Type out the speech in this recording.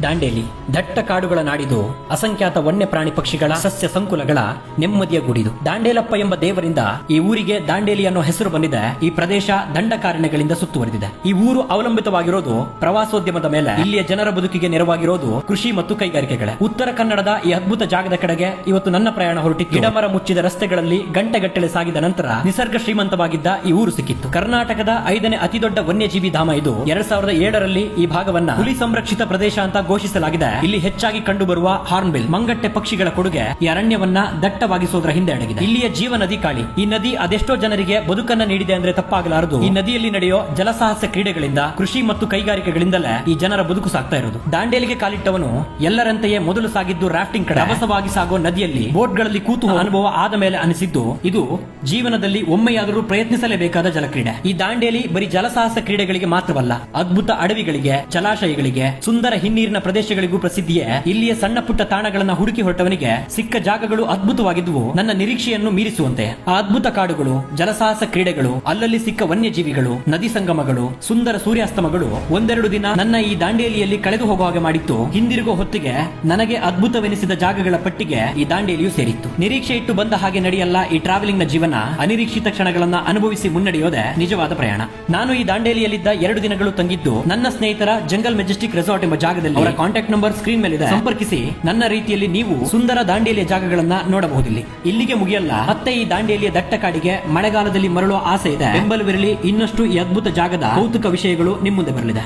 ದಾಂಡೇಲಿ ದಟ್ಟ ಕಾಡುಗಳ ನಾಡಿದು, ಅಸಂಖ್ಯಾತ ವನ್ಯ ಪ್ರಾಣಿ ಪಕ್ಷಿಗಳ ಸಸ್ಯ ಸಂಕುಲಗಳ ನೆಮ್ಮದಿಯ ಗುಡಿದು. ದಾಂಡೇಲಪ್ಪ ಎಂಬ ದೇವರಿಂದ ಈ ಊರಿಗೆ ದಾಂಡೇಲಿ ಅನ್ನೋ ಹೆಸರು ಬಂದಿದೆ. ಈ ಪ್ರದೇಶ ದಂಡಕಾರಣ್ಯಗಳಿಂದ ಸುತ್ತುವರೆದಿದೆ. ಈ ಊರು ಅವಲಂಬಿತವಾಗಿರೋದು ಪ್ರವಾಸೋದ್ಯಮದ ಮೇಲೆ. ಇಲ್ಲಿಯ ಜನರ ಬದುಕಿಗೆ ನೆರವಾಗಿರೋದು ಕೃಷಿ ಮತ್ತು ಕೈಗಾರಿಕೆಗಳೇ. ಉತ್ತರ ಕನ್ನಡದ ಈ ಅದ್ಭುತ ಜಾಗದ ಕಡೆಗೆ ಇವತ್ತು ನನ್ನ ಪ್ರಯಾಣ ಹೊರಟಿತ್ತು. ಗಿಡಮರ ಮುಚ್ಚಿದ ರಸ್ತೆಗಳಲ್ಲಿ ಗಂಟೆಗಟ್ಟಲೆ ಸಾಗಿದ ನಂತರ ನಿಸರ್ಗ ಶ್ರೀಮಂತವಾಗಿದ್ದ ಈ ಊರು ಸಿಕ್ಕಿತ್ತು. ಕರ್ನಾಟಕದ 5ನೇ ಅತಿ ದೊಡ್ಡ ವನ್ಯಜೀವಿ ಧಾಮ ಇದು. 2007ರಲ್ಲಿ ಈ ಭಾಗವನ್ನ ಹುಲಿ ಸಂರಕ್ಷಿತ ಪ್ರದೇಶ ಅಂತ ಘೋಷಿಸಲಾಗಿದೆ. ಇಲ್ಲಿ ಹೆಚ್ಚಾಗಿ ಕಂಡುಬರುವ ಹಾರ್ನ್ಬಿಲ್, ಮಂಗಟ್ಟೆ ಪಕ್ಷಿಗಳ ಕೊಡುಗೆ ಈ ಅರಣ್ಯವನ್ನ ದಟ್ಟವಾಗಿಸೋದ್ರ ಹಿಂದೆ ಅಡಗಿದೆ. ಇಲ್ಲಿಯ ಜೀವ ನದಿ ಕಾಳಿ. ಈ ನದಿ ಅದೆಷ್ಟೋ ಜನರಿಗೆ ಬದುಕನ್ನ ನೀಡಿದೆ ಅಂದ್ರೆ ತಪ್ಪಾಗಲಾರದು. ಈ ನದಿಯಲ್ಲಿ ನಡೆಯೋ ಜಲಸಾಹಸ ಕ್ರೀಡೆಗಳಿಂದ, ಕೃಷಿ ಮತ್ತು ಕೈಗಾರಿಕೆಗಳಿಂದಲೇ ಈ ಜನರ ಬದುಕು ಸಾಗ್ತಾ ಇರೋದು. ದಾಂಡೇಲಿಗೆ ಕಾಲಿಟ್ಟವನು ಎಲ್ಲರಂತೆಯೇ ಮೊದಲು ಸಾಗಿದ್ದು ರಾಫ್ಟಿಂಗ್ ಕಡೆ. ರಭಸವಾಗಿ ಸಾಗೋ ನದಿಯಲ್ಲಿ ಬೋಟ್ಗಳಲ್ಲಿ ಕೂತು ಅನುಭವ ಆದ ಮೇಲೆ ಅನಿಸಿದ್ದು, ಇದು ಜೀವನದಲ್ಲಿ ಒಮ್ಮೆಯಾದರೂ ಪ್ರಯತ್ನಿಸಲೇಬೇಕಾದ ಜಲಕ್ರೀಡೆ. ಈ ದಾಂಡೇಲಿ ಬರೀ ಜಲಸಾಹಸ ಕ್ರೀಡೆಗಳಿಗೆ ಮಾತ್ರವಲ್ಲ, ಅದ್ಭುತ ಅಡವಿಗಳಿಗೆ, ಜಲಾಶಯಗಳಿಗೆ, ಸುಂದರ ಹಿನ್ನೀರಿನ ಪ್ರದೇಶಗಳಿಗೂ ಪ್ರಸಿದ್ಧಿಯೇ. ಇಲ್ಲಿಯ ಸಣ್ಣ ಪುಟ್ಟ ತಾಣಗಳನ್ನ ಹುಡುಕಿ ಹೊರಟವನಿಗೆ ಸಿಕ್ಕ ಜಾಗಗಳು ಅದ್ಭುತವಾಗಿದ್ವು, ನನ್ನ ನಿರೀಕ್ಷೆಯನ್ನು ಮೀರಿಸುವಂತೆ. ಆ ಅದ್ಭುತ ಕಾಡುಗಳು, ಜಲಸಾಹಸ ಕ್ರೀಡೆಗಳು, ಅಲ್ಲಲ್ಲಿ ಸಿಕ್ಕ ವನ್ಯಜೀವಿಗಳು, ನದಿ ಸಂಗಮಗಳು, ಸುಂದರ ಸೂರ್ಯಾಸ್ತಮಗಳು ಒಂದೆರಡು ದಿನ ನನ್ನ ಈ ದಾಂಡೇಲಿಯಲ್ಲಿ ಕಳೆದು ಹೋಗುವ ಹಾಗೆ ಮಾಡಿತ್ತು. ಹಿಂದಿರುಗೋ ಹೊತ್ತಿಗೆ ನನಗೆ ಅದ್ಭುತವೆನಿಸಿದ ಜಾಗಗಳ ಪಟ್ಟಿಗೆ ಈ ದಾಂಡೇಲಿಯು ಸೇರಿತ್ತು. ನಿರೀಕ್ಷೆ ಇಟ್ಟು ಬಂದ ಹಾಗೆ ನಡೆಯಲ್ಲ ಈ ಟ್ರಾವೆಲಿಂಗ್ ನ ಜೀವನ. ಅನಿರೀಕ್ಷಿತ ಕ್ಷಣಗಳನ್ನ ಅನುಭವಿಸಿ ಮುನ್ನಡೆಯೋದೆ ನಿಜವಾದ ಪ್ರಯಾಣ. ನಾನು ಈ ದಾಂಡೇಲಿಯಲ್ಲಿದ್ದ 2 ದಿನಗಳು ತಂಗಿದ್ದು ನನ್ನ ಸ್ನೇಹಿತರ ಜಂಗಲ್ ಮೆಜೆಸ್ಟಿಕ್ ರೆಸಾರ್ಟ್ ಎಂಬ ಜಾಗದಲ್ಲಿ. ಅವರ ಕಾಂಟ್ಯಾಕ್ಟ್ ನಂಬರ್ ಸ್ಕ್ರೀನ್ ಮೇಲಿದೆ, ಸಂಪರ್ಕಿಸಿ. ನನ್ನ ರೀತಿಯಲ್ಲಿ ನೀವು ಸುಂದರ ದಾಂಡೇಲಿಯ ಜಾಗಗಳನ್ನ ನೋಡಬಹುದಿಲ್ಲಿ. ಇಲ್ಲಿಗೆ ಮುಗಿಯಲ್ಲ, ಮತ್ತೆ ಈ ದಾಂಡೇಲಿಯ ದಟ್ಟ ಕಾಡಿಗೆ ಮಳೆಗಾಲದಲ್ಲಿ ಮರಳುವ ಆಸೆ ಇದೆ. ಬೆಂಬಲವಿರಲಿ, ಇನ್ನಷ್ಟು ಈ ಅದ್ಭುತ ಜಾಗದ ಕೌತುಕ ವಿಷಯಗಳು ನಿಮ್ಮ ಮುಂದೆ ಬರಲಿದೆ.